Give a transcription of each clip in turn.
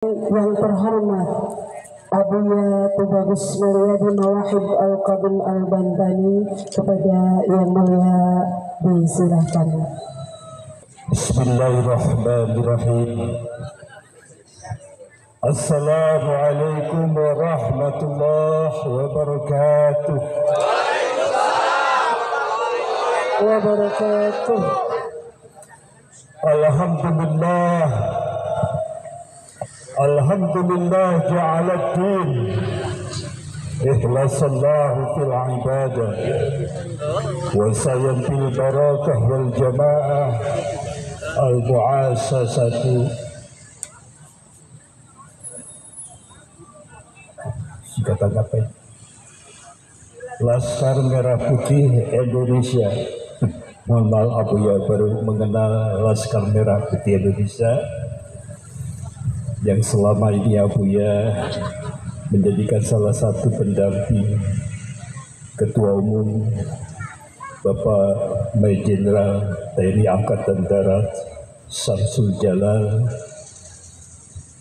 Yang terhormat Abuya Tubagus Mulyadi Mawahib Al-Qabil Al-Bantani, kepada Yang Mulia disilakan. Bismillahirrahmanirrahim. Assalamualaikum warahmatullahi wabarakatuh. Wabarakatuh. Alhamdulillah. Alhamdulillah ja'aladdin ikhlasallahu fil ibadah wa sayan fil barakah wal jamaah al mu'asasatu kata apa ya? Laskar Merah Putih Indonesia. Mohon maaf, aku ya baru mengenal Laskar Merah Putih Indonesia yang selama ini Abu ya menjadikan salah satu pendamping Ketua Umum Bapak Mayor Jenderal TNI Angkatan Darat Samsul Jalal.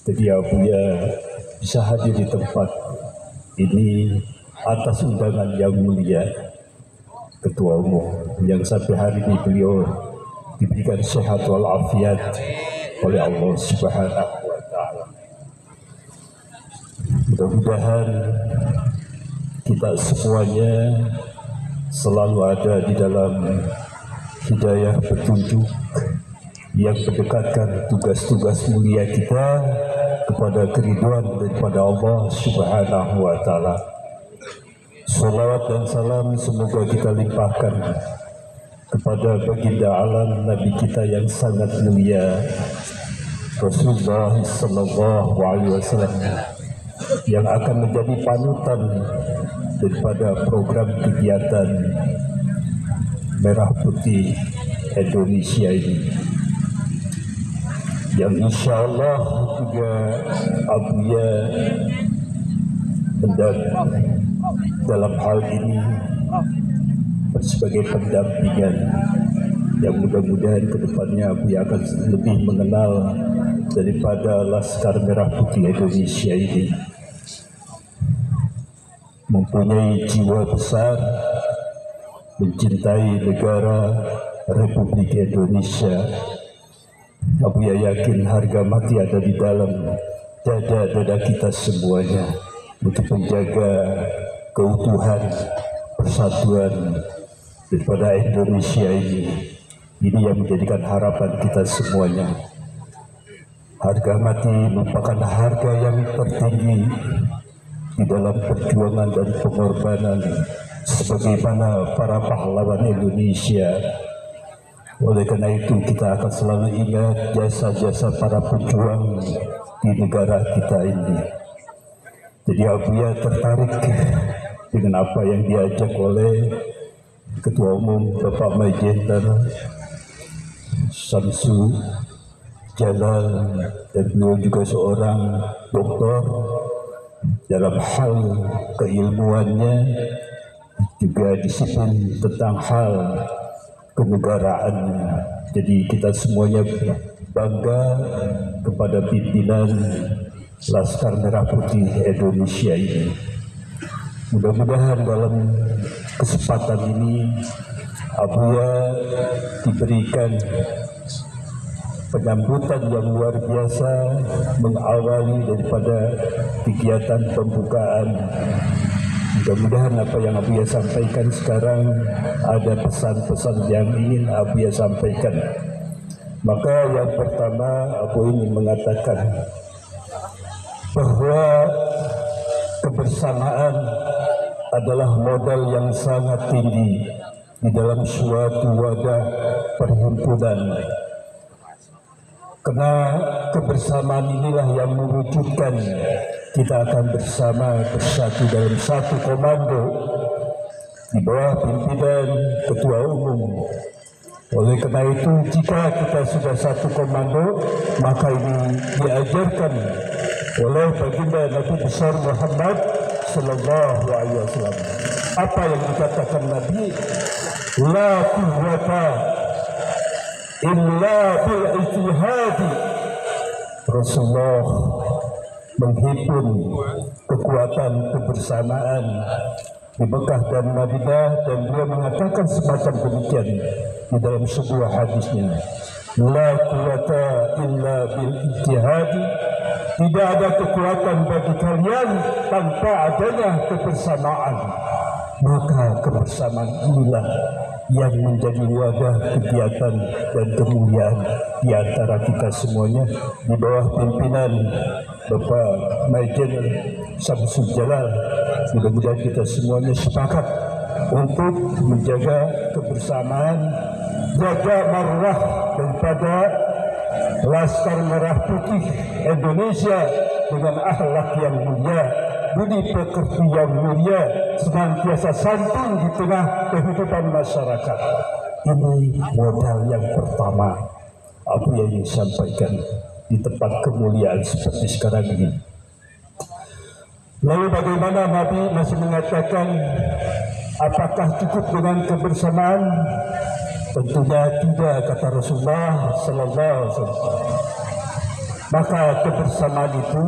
Jadi Abu ya bisa hadir di tempat ini atas undangan yang mulia Ketua Umum yang sampai hari ini beliau diberikan sehat walafiat oleh Allah Subhanahu wa Ta'ala. Mudah-mudahan kita semuanya selalu ada di dalam hidayah petunjuk yang mendekatkan tugas-tugas mulia kita kepada keridhaan daripada Allah Subhanahu wa Ta'ala. Salawat dan salam semoga kita limpahkan kepada baginda alam Nabi kita yang sangat mulia Rasulullah sallallahu alaihi wasallam, yang akan menjadi panutan daripada program kegiatan Merah Putih Indonesia ini, yang insya Allah juga Abuya dalam hal ini sebagai pendampingan yang mudah-mudahan kedepannya Abuya akan lebih mengenal daripada Laskar Merah Putih Indonesia ini. Mempunyai jiwa besar, mencintai negara Republik Indonesia. Abuya yakin harga mati ada di dalam dada-dada kita semuanya untuk menjaga keutuhan persatuan daripada Indonesia ini. Ini yang menjadikan harapan kita semuanya. Harga mati merupakan harga yang tertinggi di dalam perjuangan dan pengorbanan sebagaimana para pahlawan Indonesia. Oleh karena itu kita akan selalu ingat jasa-jasa para pejuang di negara kita ini. Jadi Abuya tertarik dengan apa yang diajak oleh Ketua Umum Bapak Mayor Jenderal Samsul Jalal, dan beliau juga seorang doktor dalam hal keilmuannya, juga disiplin tentang hal kenegaraan. Jadi kita semuanya bangga kepada pimpinan Laskar Merah Putih Indonesia ini. Mudah-mudahan dalam kesempatan ini Abuya diberikan penyambutan yang luar biasa mengawali daripada kegiatan pembukaan. Mudah-mudahan apa yang Abuya sampaikan sekarang ada pesan-pesan yang ingin Abuya sampaikan. Maka yang pertama Abu ingin mengatakan bahwa kebersamaan adalah modal yang sangat tinggi di dalam suatu wadah perhimpunan. Karena kebersamaan inilah yang mewujudkan kita akan bersama bersatu dalam satu komando di bawah pimpinan Ketua Umum. Oleh karena itu, jika kita sudah satu komando, maka ini diajarkan oleh baginda Nabi besar Muhammad sallallahu alaihi wasallam. Apa yang dikatakan Nabi? La quwwata illa bil ijtihad. Rasulullah menghimpun kekuatan kebersamaan di Mekah dan Madinah, dan beliau mengatakan semacam demikian di dalam sebuah hadisnya, la quwata illa bil ijtihad, tidak ada kekuatan bagi kalian tanpa adanya kebersamaan. Maka kebersamaan inilah yang menjadi wadah kegiatan dan kemuliaan di antara kita semuanya di bawah pimpinan Bapak Majen Samsul Jalal. Mudah-mudahan kita semuanya sepakat untuk menjaga kebersamaan, jaga marwah daripada Laskar Merah Putih Indonesia dengan akhlak yang mulia, budi pekerti yang mulia, senantiasa santun di tengah kehidupan masyarakat. Ini modal yang pertama apa yang ingin sampaikan di tempat kemuliaan seperti sekarang ini. Lalu bagaimana Nabi masih mengatakan apakah cukup dengan kebersamaan? Tentunya tidak, kata Rasulullah Sallallahu Alaihi Wasallam. Maka kebersamaan itu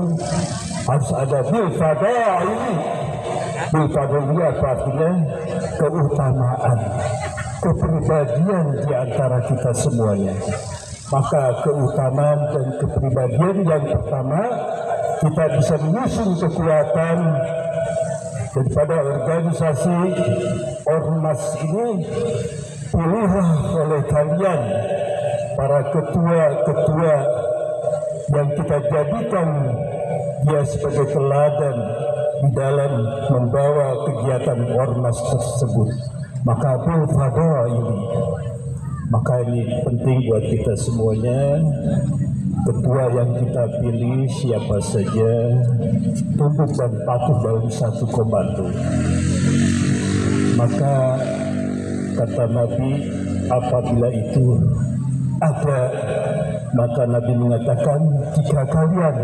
harus ada bil fadaili. Bil fadaili apa artinya? Keutamaan, kepribadian di antara kita semuanya. Maka keutamaan dan kepribadian yang pertama, kita bisa menyusun kekuatan daripada organisasi ormas ini. Pilihlah oleh kalian para ketua-ketua yang kita jadikan dia sebagai teladan di dalam membawa kegiatan ormas tersebut. Maka bil fadaili, maka ini penting buat kita semuanya. Ketua yang kita pilih siapa saja, tunduk dan patuh dalam satu komando. Maka kata Nabi, apabila itu ada, maka Nabi mengatakan, jika kalian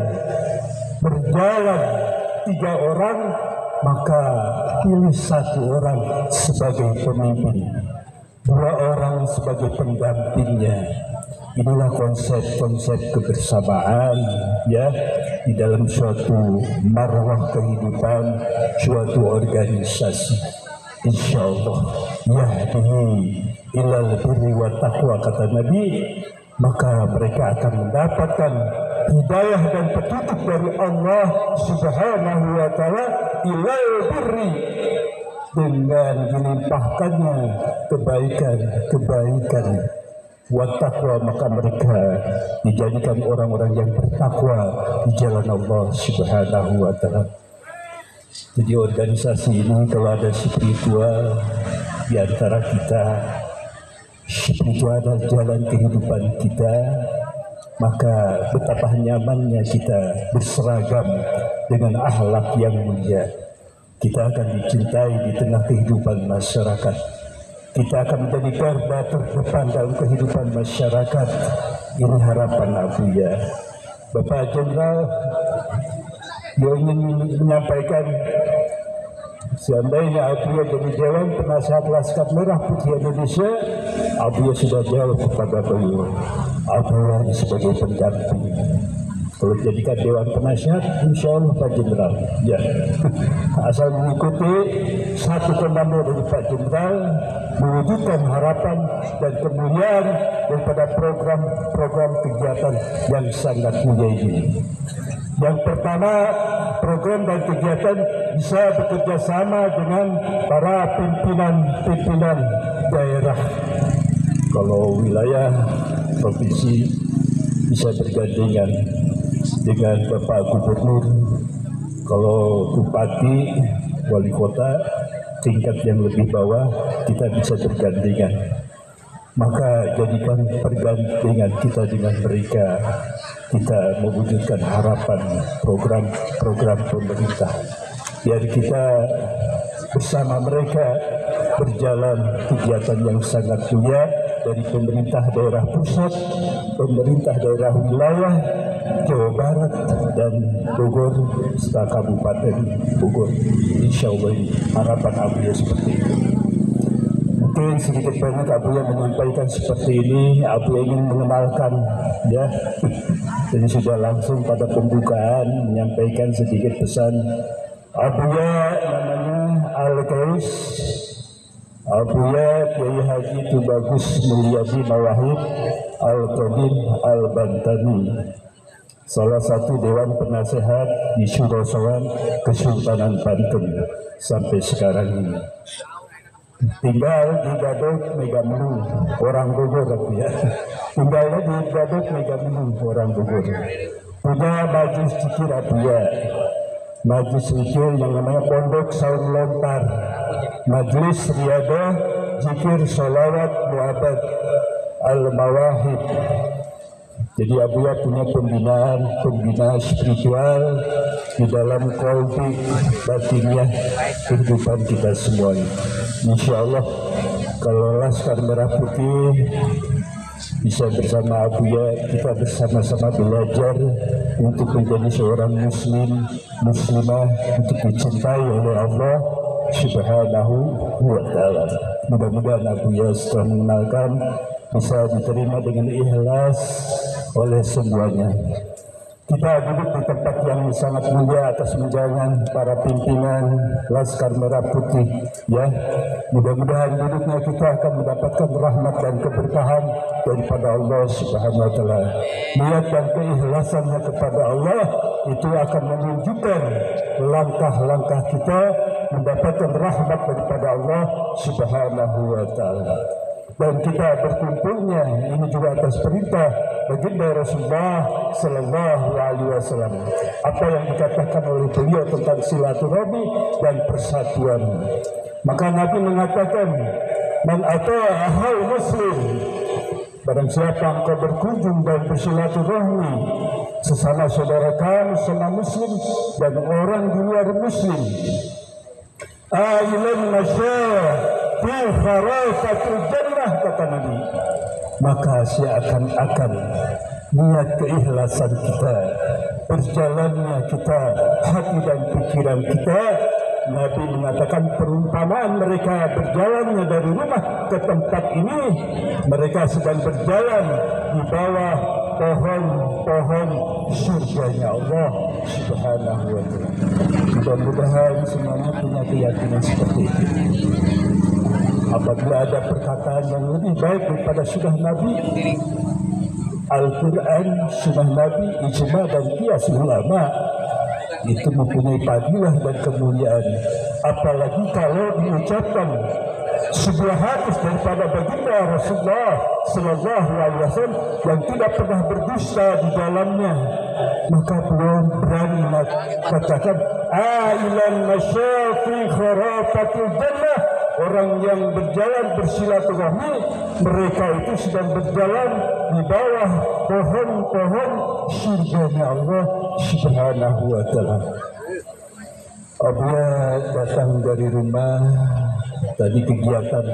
berjalan 3 orang, maka pilih 1 orang sebagai pemimpin, 2 orang sebagai pendampingnya. Inilah konsep-konsep kebersamaan ya di dalam suatu marwah kehidupan, suatu organisasi. Insyaallah yahdi ilal birri wa taqwa, kata Nabi, maka mereka akan mendapatkan hidayah dan petunjuk dari Allah Subhanahu wa taala ilal birri, dengan dilimpahkannya kebaikan-kebaikan wa taqwa, maka mereka dijadikan orang-orang yang bertakwa di jalan Allah Subhanahu wa taala. Jadi organisasi ini kalau ada spiritual di antara kita, spiritual adalah jalan kehidupan kita, maka betapa nyamannya kita berseragam dengan akhlak yang mulia. Kita akan dicintai di tengah kehidupan masyarakat. Kita akan menjadi garda terdepan dalam kehidupan masyarakat. Ini harapan Abuya. Bapak Jenderal, dia ingin menyampaikan, seandainya Abuya jadi Dewan Penasehat Laskar Merah Putih Indonesia, Abuya sudah jawab kepada beliau, Abuya sebagai pendamping. Kalau jadikan Dewan Penasehat, insya Allah Pak Jenderal, ya, asal mengikuti satu komando dari Pak Jenderal, mewujudkan harapan dan kemuliaan daripada program-program kegiatan yang sangat mulia ini. Yang pertama, program dan kegiatan bisa bekerja sama dengan para pimpinan daerah. Kalau wilayah provinsi bisa bergandengan dengan Bapak Gubernur, kalau Bupati, Wali Kota, tingkat yang lebih bawah, kita bisa bergandengan. Maka jadikan pergandengan kita dengan mereka, kita mewujudkan harapan program pemerintah. Biar kita bersama mereka berjalan kegiatan yang sangat mulia dari pemerintah daerah pusat, pemerintah daerah wilayah, Jawa Barat dan Bogor serta Kabupaten Bogor. Insya Allah harapan Abuya seperti itu. Mungkin sedikit banyak Abuya menyampaikan seperti ini. Abuya ingin mengenalkan, ya. Jadi sudah langsung pada pembukaan menyampaikan sedikit pesan. Abuya namanya Al-Qais, Abuya Kiai Haji Tubagus Mulyadi Mawahib Al-Qadim Al-Bantani, salah satu Dewan Penasehat di Surosowan Kesultanan Banten sampai sekarang ini. Tinggal di Gadok Megamenu, orang Bogor ya. Tinggalnya di Gadok Megamenu, orang Bogor. Punya majelis zikir Abuya, majelis zikir yang namanya Pondok Saung Lontar, majelis riadah zikir sholawat muhabbad al-mawahib. Jadi Abuya punya pembinaan spiritual di dalam kolbi batiniah kehidupan kita semuanya. Insya Allah kalau Laskar Merah Putih bisa bersama Abuya, kita bersama-sama belajar untuk menjadi seorang muslim, muslimah, untuk dicintai oleh Allah Subhanahu wa ta'ala. Mudah-mudahan Abuya setelah mengenalkan bisa diterima dengan ikhlas oleh semuanya. Kita duduk di tempat yang sangat mulia atas undangan para pimpinan Laskar Merah Putih, ya. Mudah-mudahan duduknya kita akan mendapatkan rahmat dan keberkahan daripada Allah Subhanahu wa ta'ala. Niat dan keikhlasannya kepada Allah itu akan menunjukkan langkah-langkah kita mendapatkan rahmat daripada Allah Subhanahu wa ta'ala. Dan kita berkumpulnya ini juga atas perintah baginda Rasulullah Sallallahu Alaihi Wasallam. Apa yang dikatakan oleh beliau tentang silaturahmi dan persatuan. Maka Nabi mengatakan, "Man ata'a ahal muslim." Barang siapa engkau berkunjung dan bersilaturahmi sesama saudara kamu, sesama muslim dan orang di luar muslim. Ailan masyah fi kharafatul jannah, kata Nabi. Maka seakan-akan niat keikhlasan kita, berjalannya kita, hati dan pikiran kita, Nabi mengatakan perumpamaan mereka berjalannya dari rumah ke tempat ini, mereka sedang berjalan di bawah pohon-pohon surganya Allah Subhanahu wa ta'ala. Mudah-mudahan semuanya punya keyakinan seperti itu. Apabila ada perkataan yang lebih baik daripada sunnah Nabi, Al-Quran, sunnah Nabi, ijma dan qiyas ulama, itu mempunyai fadilah dan kemuliaan. Apalagi kalau diucapkan sebuah hadis daripada baginda Rasulullah Sallallahu Alaihi Wasallam yang tidak pernah berdusta di dalamnya, maka beliau berani katakan, ailan masyafi kharafatul jannah. Orang yang berjalan bersilaturahmi, mereka itu sedang berjalan di bawah pohon-pohon surganya Allah Subhanahu wa ta'ala. Abuya datang dari rumah tadi kegiatan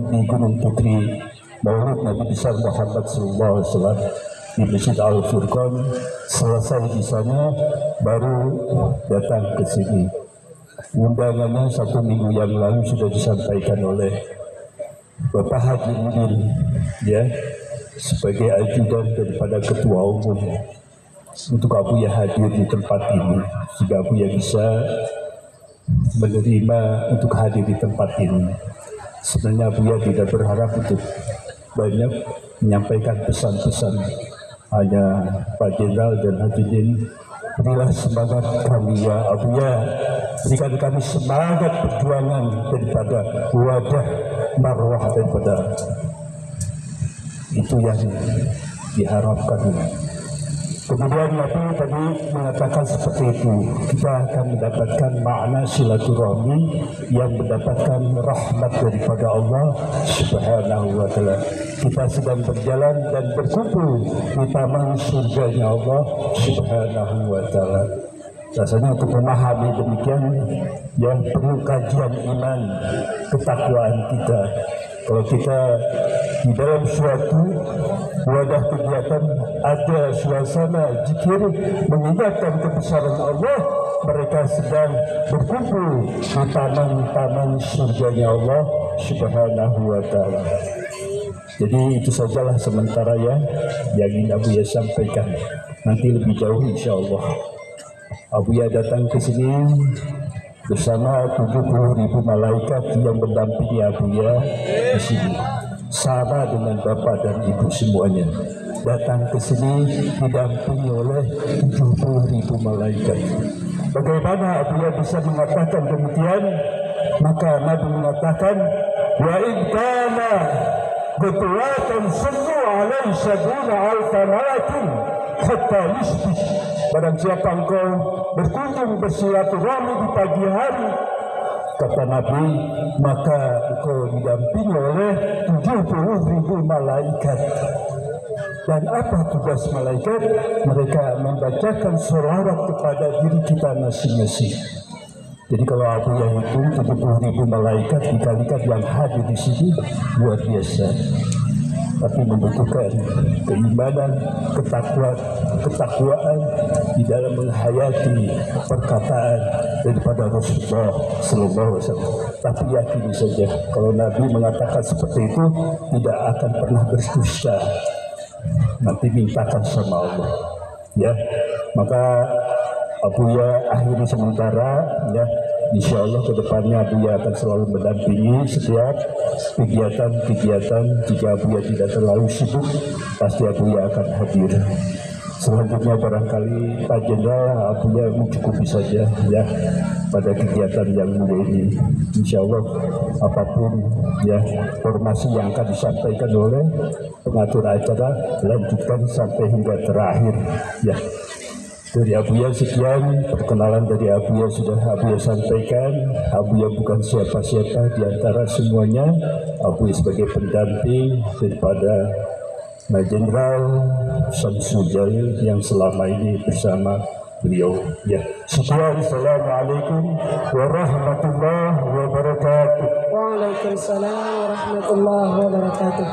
di Gunung Putri Maulid Nabi besar Muhammad sallallahu alaihi wasallam di Masjid Al-Furqan. Selesai di sana baru datang ke sini. Undangannya 1 minggu yang lalu sudah disampaikan oleh Bapak Haji Udin, ya, sebagai ajudan daripada ketua umum untuk Abuya hadir di tempat ini, sehingga Abuya bisa menerima untuk hadir di tempat ini. Sebenarnya Abuya tidak berharap untuk banyak menyampaikan pesan-pesan, hanya Pak Jenderal dan Hadirin, berilah semangat kami ya Abuya, berikan kami semangat perjuangan daripada wadah marwah daripada itu yang diharapkan. Kemudian Nabi tadi mengatakan seperti itu, kita akan mendapatkan makna silaturahmi yang mendapatkan rahmat daripada Allah Subhanahu wa ta'ala. Kita sedang berjalan dan berkumpul di taman surganya Allah Subhanahu wa ta'ala. Rasanya untuk memahami demikian yang perlu kajian iman, ketakwaan kita. Kalau kita di dalam suatu wadah kegiatan ada suasana zikir mengingatkan kebesaran Allah, mereka sedang berkumpul di taman-taman surganya Allah Subhanahu wa ta'ala. Jadi itu sajalah sementara ya yang ingin Abu Ya sampaikan. Nanti lebih jauh insya Allah Abu Ya datang ke sini bersama 70.000 malaikat yang mendampingi Abu Ya di sini, sama dengan Bapak dan Ibu semuanya. Datang ke sini didampingi oleh 70.000 malaikat. Bagaimana Abu Ya bisa mengatakan demikian? Maka Nabi mengatakan, wa in kana betuatan sallu alaihi sabuna alfa malakin hatta yusbih. Barang siapa engkau berkunjung bersilaturahmi di pagi hari, kata Nabi, maka engkau didampingi oleh 70.000 malaikat. Dan apa tugas malaikat? Mereka membacakan sholawat kepada diri kita masing-masing. Jadi kalau Abu Ya hitung 70.000 malaikat dikalikan yang hadir di sini luar biasa. Tapi membutuhkan keimanan, ketakwaan di dalam menghayati perkataan daripada Rasulullah Sallallahu Alaihi Wasallam. Tapi yakini saja, kalau Nabi mengatakan seperti itu tidak akan pernah berdusta. Nanti mintakan sama Allah, ya. Maka Abu Ya akhiri sementara, ya. Insya Allah ke depannya Abu Ya akan selalu mendampingi setiap kegiatan-kegiatan. Jika Abu Ya tidak terlalu sibuk, pasti Abu Ya akan hadir. Selanjutnya barangkali Pak Jenderal Abu Ya mencukupi saja ya pada kegiatan yang mulia ini. Insya Allah apapun ya informasi yang akan disampaikan oleh pengatur acara lanjutkan sampai hingga terakhir ya. Dari Abu Ya sekian perkenalan dari Abu Ya sudah Abu Ya sampaikan. Abu Ya bukan siapa-siapa di antara semuanya. Abu Ya sebagai pendamping daripada Jenderal Syamsul Jalil yang selama ini bersama beliau. Ya, sekian. Assalamualaikum warahmatullahi wabarakatuh. Waalaikumsalam warahmatullahi wabarakatuh.